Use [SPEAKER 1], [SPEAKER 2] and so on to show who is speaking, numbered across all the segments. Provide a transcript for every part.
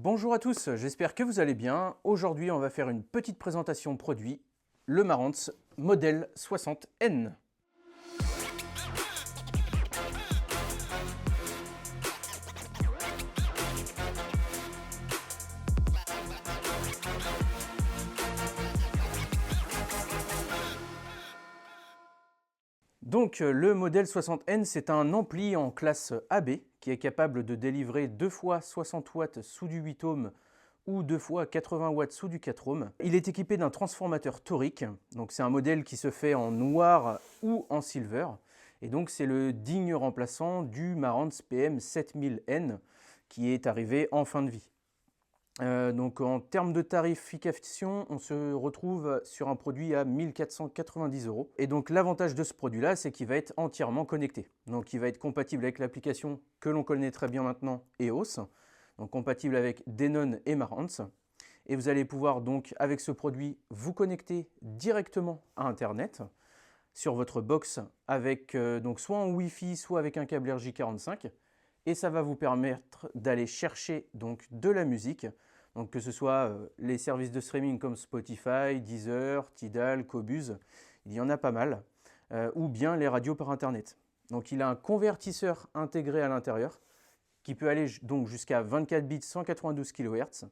[SPEAKER 1] Bonjour à tous, j'espère que vous allez bien. Aujourd'hui, on va faire une petite présentation produit, le Marantz modèle 60N. Donc le modèle 60N, c'est un ampli en classe AB qui est capable de délivrer 2 fois 60 watts sous du 8 ohms ou 2 fois 80 watts sous du 4 ohms. Il est équipé d'un transformateur torique, donc c'est un modèle qui se fait en noir ou en silver, et donc c'est le digne remplaçant du Marantz PM7000N qui est arrivé en fin de vie. Donc en termes de tarification, on se retrouve sur un produit à 1490 €. Et donc l'avantage de ce produit-là, c'est qu'il va être entièrement connecté. Donc il va être compatible avec l'application que l'on connaît très bien maintenant, EOS, donc compatible avec Denon et Marantz. Et vous allez pouvoir donc avec ce produit vous connecter directement à Internet sur votre box avec donc soit en Wi-Fi, soit avec un câble RJ45. Et ça va vous permettre d'aller chercher donc de la musique, donc que ce soit les services de streaming comme Spotify, Deezer, Tidal, Qobuz, il y en a pas mal, ou bien les radios par Internet. Donc il a un convertisseur intégré à l'intérieur qui peut aller donc jusqu'à 24 bits 192 kHz.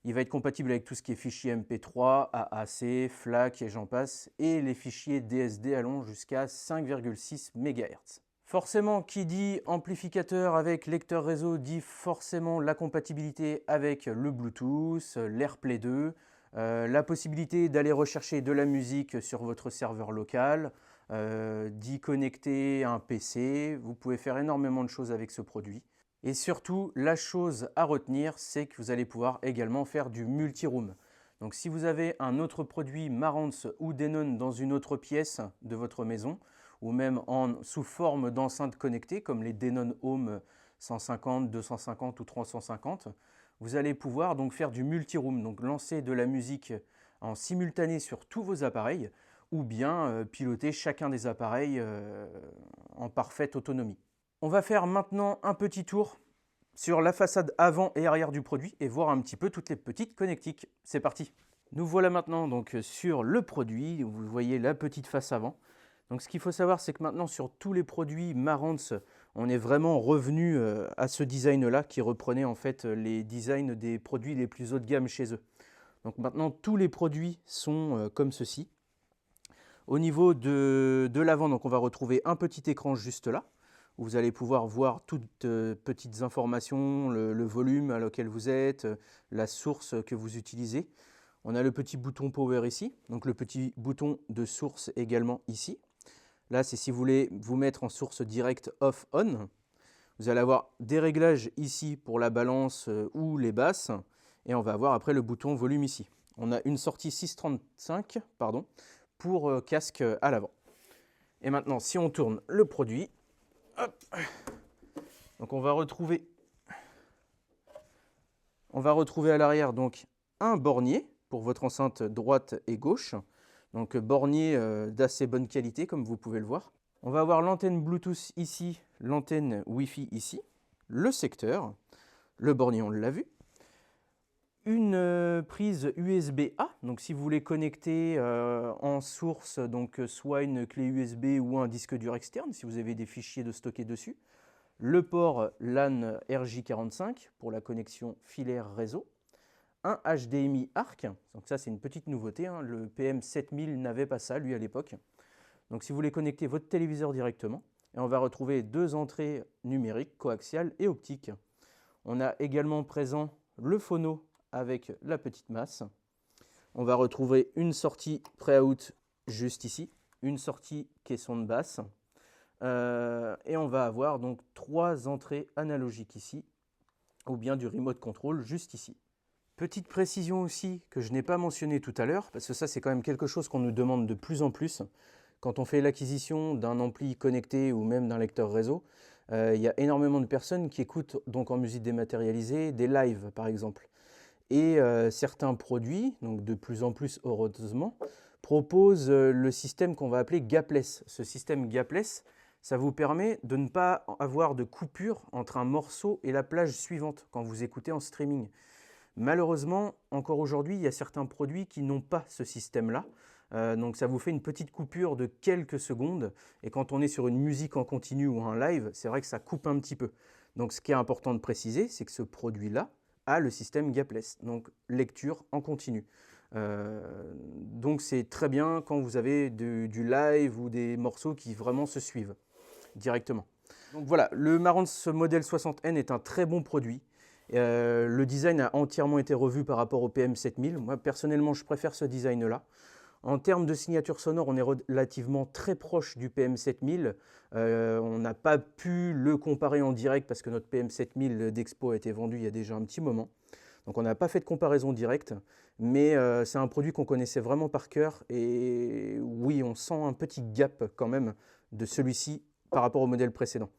[SPEAKER 1] Il va être compatible avec tout ce qui est fichiers MP3, AAC, FLAC et j'en passe, et les fichiers DSD allant jusqu'à 5,6 MHz. Forcément, qui dit amplificateur avec lecteur réseau dit forcément la compatibilité avec le Bluetooth, l'AirPlay 2, la possibilité d'aller rechercher de la musique sur votre serveur local, d'y connecter un PC. Vous pouvez faire énormément de choses avec ce produit. Et surtout, la chose à retenir, c'est que vous allez pouvoir également faire du multi-room. Donc si vous avez un autre produit Marantz ou Denon dans une autre pièce de votre maison, ou même sous forme d'enceinte connectée comme les Denon Home 150, 250 ou 350, vous allez pouvoir donc faire du multi-room, donc lancer de la musique en simultané sur tous vos appareils, ou bien piloter chacun des appareils en parfaite autonomie. On va faire maintenant un petit tour sur la façade avant et arrière du produit et voir un petit peu toutes les petites connectiques. C'est parti! Nous voilà maintenant donc sur le produit, vous voyez la petite face avant. Donc ce qu'il faut savoir, c'est que maintenant sur tous les produits Marantz, on est vraiment revenu à ce design-là qui reprenait en fait les designs des produits les plus haut de gamme chez eux. Donc maintenant tous les produits sont comme ceci. Au niveau de l'avant, donc on va retrouver un petit écran juste là, où vous allez pouvoir voir toutes petites informations, le volume à lequel vous êtes, la source que vous utilisez. On a le petit bouton Power ici, donc le petit bouton de source également ici. Là, c'est si vous voulez vous mettre en source directe off-on. Vous allez avoir des réglages ici pour la balance ou les basses. Et on va avoir après le bouton volume ici. On a une sortie 635 pour casque à l'avant. Et maintenant, si on tourne le produit, hop, donc on va retrouver à l'arrière donc un bornier pour votre enceinte droite et gauche. Donc bornier d'assez bonne qualité comme vous pouvez le voir. On va avoir l'antenne Bluetooth ici, l'antenne Wi-Fi ici, le secteur, le bornier on l'a vu, une prise USB-A, donc si vous voulez connecter en source, donc soit une clé USB ou un disque dur externe si vous avez des fichiers de stocker dessus, le port LAN RJ45 pour la connexion filaire réseau, un HDMI ARC, donc ça c'est une petite nouveauté, hein. Le PM7000 n'avait pas ça lui à l'époque. Donc si vous voulez connecter votre téléviseur directement, et on va retrouver deux entrées numériques, coaxiales et optiques. On a également présent le phono avec la petite masse. On va retrouver une sortie pré-out juste ici, une sortie caisson de basse, et on va avoir donc trois entrées analogiques ici, ou bien du remote control juste ici. Petite précision aussi que je n'ai pas mentionné tout à l'heure, parce que ça c'est quand même quelque chose qu'on nous demande de plus en plus. Quand on fait l'acquisition d'un ampli connecté ou même d'un lecteur réseau, il y a énormément de personnes qui écoutent donc en musique dématérialisée des lives par exemple. Et certains produits, donc de plus en plus heureusement, proposent le système qu'on va appeler gapless. Ce système gapless, Ça vous permet de ne pas avoir de coupure entre un morceau et la plage suivante quand vous écoutez en streaming. Malheureusement, encore aujourd'hui, il y a certains produits qui n'ont pas ce système-là. Donc ça vous fait une petite coupure de quelques secondes. Et quand on est sur une musique en continu ou un live, c'est vrai que ça coupe un petit peu. Donc ce qui est important de préciser, c'est que ce produit-là a le système gapless, donc lecture en continu. Donc c'est très bien quand vous avez du live ou des morceaux qui vraiment se suivent directement. Donc voilà, le Marantz modèle 60N est un très bon produit. Le design a entièrement été revu par rapport au PM7000. Moi, personnellement, je préfère ce design-là. En termes de signature sonore, on est relativement très proche du PM7000. On n'a pas pu le comparer en direct parce que notre PM7000 d'Expo a été vendu il y a déjà un petit moment. Donc on n'a pas fait de comparaison directe, mais c'est un produit qu'on connaissait vraiment par cœur. Et oui, on sent un petit gap quand même de celui-ci par rapport au modèle précédent.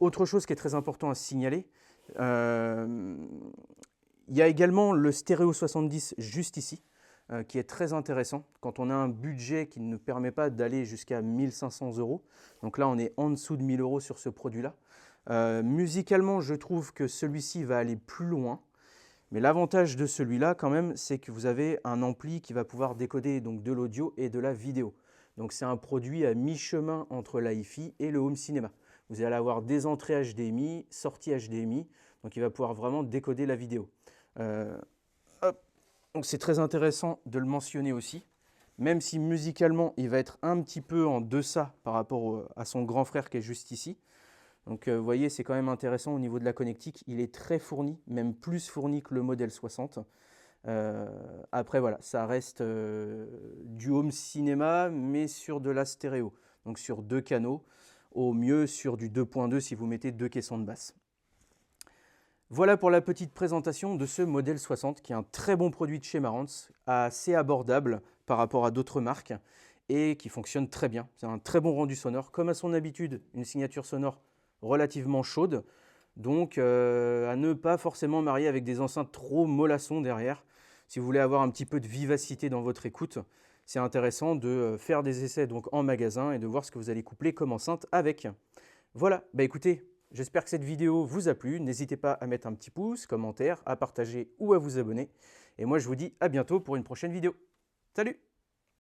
[SPEAKER 1] Autre chose qui est très important à signaler, il y a également le Stéréo 70 juste ici, qui est très intéressant quand on a un budget qui ne permet pas d'aller jusqu'à 1500 €. Donc là, on est en dessous de 1000 € sur ce produit-là. Musicalement, je trouve que celui-ci va aller plus loin. Mais l'avantage de celui-là, quand même, c'est que vous avez un ampli qui va pouvoir décoder donc, de l'audio et de la vidéo. Donc c'est un produit à mi-chemin entre l'hi-fi et le home cinéma. Vous allez avoir des entrées HDMI, sorties HDMI, donc il va pouvoir vraiment décoder la vidéo. Donc c'est très intéressant de le mentionner aussi, même si musicalement il va être un petit peu en deçà par rapport à son grand frère qui est juste ici. Donc vous voyez, c'est quand même intéressant au niveau de la connectique, il est très fourni, même plus fourni que le modèle 60. Après voilà, ça reste du home cinéma, mais sur de la stéréo, donc sur 2 canaux, au mieux sur du 2.2 si vous mettez 2 caissons de basse. Voilà pour la petite présentation de ce modèle 60 qui est un très bon produit de chez Marantz, assez abordable par rapport à d'autres marques et qui fonctionne très bien. C'est un très bon rendu sonore, comme à son habitude, une signature sonore relativement chaude, donc à ne pas forcément marier avec des enceintes trop mollassons derrière. Si vous voulez avoir un petit peu de vivacité dans votre écoute, c'est intéressant de faire des essais donc en magasin et de voir ce que vous allez coupler comme enceinte avec. Voilà, bah écoutez, j'espère que cette vidéo vous a plu. N'hésitez pas à mettre un petit pouce, commentaire, à partager ou à vous abonner. Et moi, je vous dis à bientôt pour une prochaine vidéo. Salut!